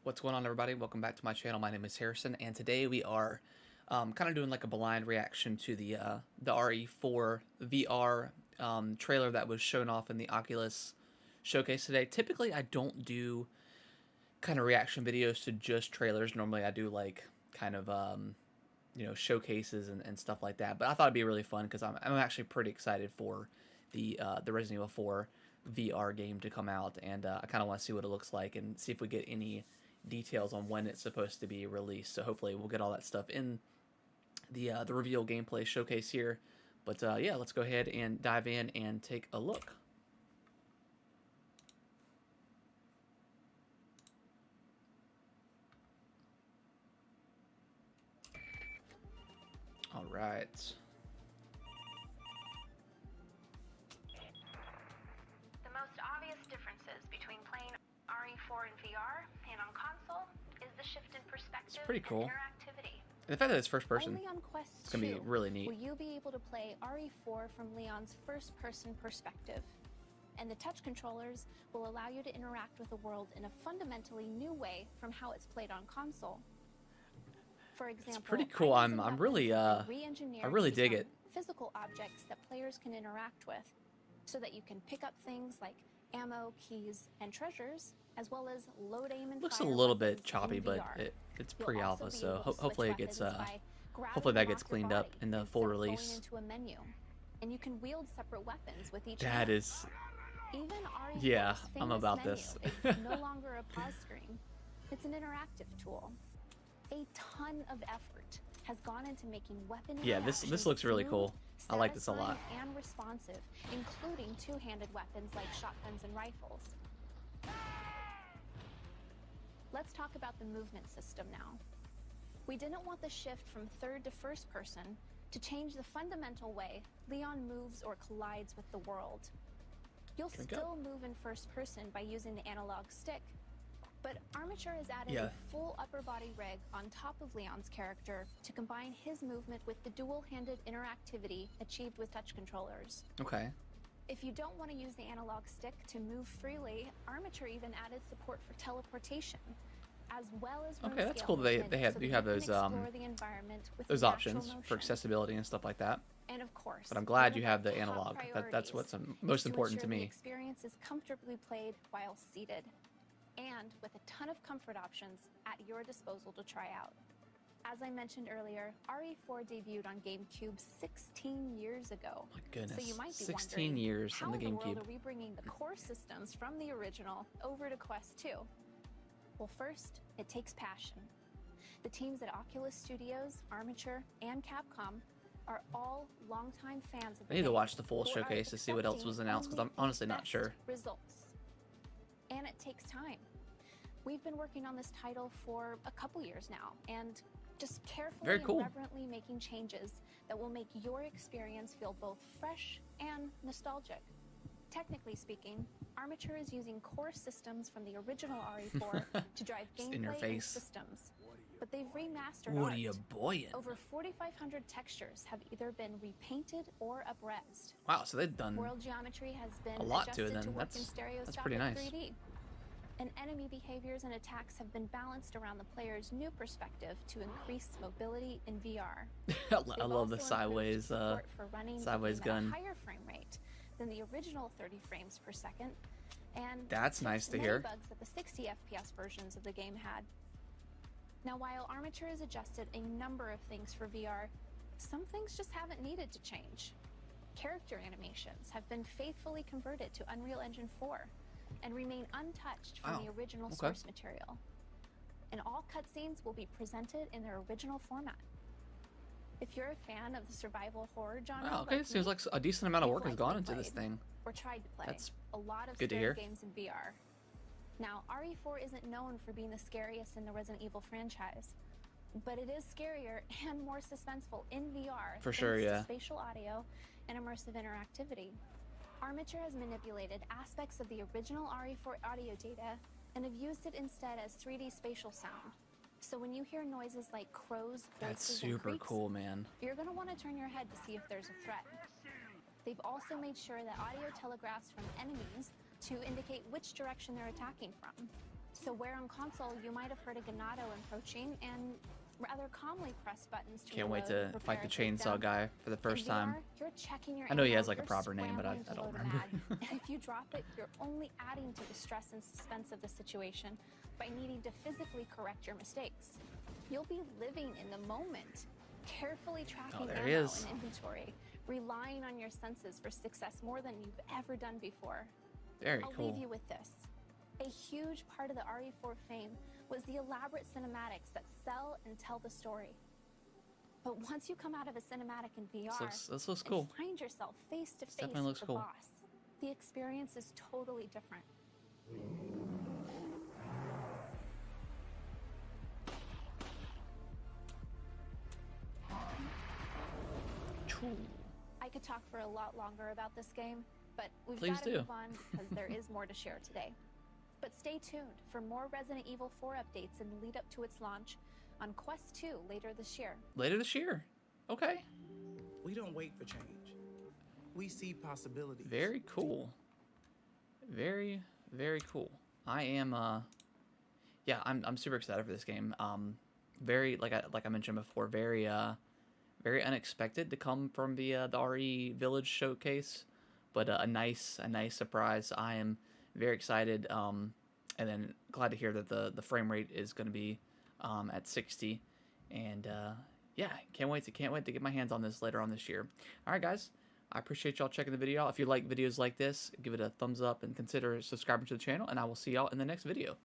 What's going on, everybody? Welcome back to my channel. My name is Harrison, and today we are kind of doing like a blind reaction to the RE4 VR trailer that was shown off in the Oculus showcase today. Typically, I don't do kind of reaction videos to just trailers. Normally, I do like kind of showcases and stuff like that. But I thought it'd be really fun because I'm actually pretty excited for the Resident Evil 4 VR game to come out, and I kind of want to see what it looks like and see if we get any details on when it's supposed to be released. So hopefully we'll get all that stuff in the reveal gameplay showcase here. But yeah, let's go ahead and dive in and take a look. All right. The most obvious differences between playing RE4 in VR and on console is the shift in perspective It's pretty cool. and interactivity. And the fact that it's first person, Only on Quest it's going to be 2 really neat. will you be able to play RE4 from Leon's first-person perspective. And the touch controllers will allow you to interact with the world in a fundamentally new way from how it's played on console. For example, It's pretty cool. I really dig it. Physical objects that players can interact with, so that you can pick up things like ammo, keys, and treasures, as well as load, aim, and Looks a fire little bit weapons choppy, in but VR. it's You'll pre-alpha, also be so able to switch hopefully it gets weapons by grabbing hopefully that them gets off your cleaned up body in the instead full of going release. into a menu. And you can wield separate weapons with each That hand. is, Even RE4's yeah, I'm famous about menu this. is no longer a pause screen. It's an interactive tool. A ton of effort has gone into making weapon Yeah, this interactions looks really cool. smooth, I like this a lot. satisfying, and responsive, including two-handed weapons like shotguns and rifles. Let's talk about the movement system now. We didn't want the shift from third to first person to change the fundamental way Leon moves or collides with the world. You'll Here we go. still move in first person by using the analog stick, but Armature has added Yeah. a full upper body rig on top of Leon's character to combine his movement with the dual-handed interactivity achieved with touch controllers. Okay. If you don't want to use the analog stick to move freely, Armature even added support for teleportation, as well as Okay, that's room-scale cool. They movement have so you that have can those explore the environment with those natural options for motion. accessibility and stuff like that. And of course, But I'm glad one you of have our the top analog. That's priorities what's is most important to ensure the me. experience is comfortably played while seated, and with a ton of comfort options at your disposal to try out. As I mentioned earlier, RE4 debuted on GameCube 16 years ago. My goodness, So you might be 16 wondering, years how on the in the world GameCube. are we bringing the core systems from the original over to Quest 2? Well, first, it takes passion. The teams at Oculus Studios, Armature, and Capcom are all longtime fans of the I need to game watch the full who are showcase to see what else was accepting announced because I'm only the honestly not best sure. Results. And it takes time. We've been working on this title for a couple years now, and just carefully Very cool. and reverently making changes that will make your experience feel both fresh and nostalgic. Technically speaking, Armature is using core systems from the original RE4 to drive Just in your gameplay and face. systems, but they've remastered What art. are you boying? Over 4,500 textures have either been repainted or upresed. Wow, so they've done World geometry has been a lot to it adjusted then. work in That's stereoscopic pretty nice. 3D. And enemy behaviors and attacks have been balanced around the player's new perspective to increase mobility in VR. I They've love the also improved sideways support for running the sideways game at gun. a higher frame rate than the original 30 frames per second, and That's nice fixed to many hear. bugs that the 60 FPS versions of the game had. Now, while Armature has adjusted a number of things for VR, some things just haven't needed to change. Character animations have been faithfully converted to Unreal Engine 4 and remain untouched from Wow. the original Okay. source material. And all cutscenes will be presented in their original format. If you're a fan of the survival horror genre, Wow, okay, like seems me, like a decent amount of you've work has gone likely into this played thing. or tried to play That's a lot of good to scary hear. games in VR. Now, RE4 isn't known for being the scariest in the Resident Evil franchise, but it is scarier and more suspenseful in VR For sure, thanks to yeah. spatial audio and immersive interactivity. Armature has manipulated aspects of the original RE4 audio data and have used it instead as 3D spatial sound. So when you hear noises like crows, That's voices, and super creaks, cool, man. you're going to want to turn your head to see if there's a threat. They've also made sure that audio telegraphs from enemies to indicate which direction they're attacking from. So where on console you might have heard a Ganado approaching and rather calmly press buttons to Can't wait reload, to prepare fight the a chainsaw takedown. guy for the first In time. VR, you're checking your I know he ammo, has like a you're proper name, but I scrambling to don't load a remember. mag. And if you drop it, you're only adding to the stress and suspense of the situation by needing to physically correct your mistakes. You'll be living in the moment, carefully tracking there ammo he is. and inventory, relying on your senses for success more than you've ever done before. Very I'll cool. leave you with this. A huge part of the RE4 fame was the elaborate cinematics that sell and tell the story. But once you come out of a cinematic in VR This looks and cool. find yourself face to face definitely with looks the cool. boss, the experience is totally different. Choo. I could talk for a lot longer about this game, but we've Please got to do. move on because there is more to share today. But stay tuned for more Resident Evil 4 updates in the lead up to its launch on Quest 2 later this year. Later this year. Okay. We don't wait for change. We see possibilities. Very cool. Very, very cool. I am yeah, I'm super excited for this game. Very like I mentioned before, very unexpected to come from the RE Village showcase, but a nice surprise. I am very excited, and then glad to hear that the frame rate is going to be at 60, and yeah, can't wait to get my hands on this later on this year. All right, guys, I appreciate y'all checking the video out. If you like videos like this, give it a thumbs up and consider subscribing to the channel, and I will see y'all in the next video.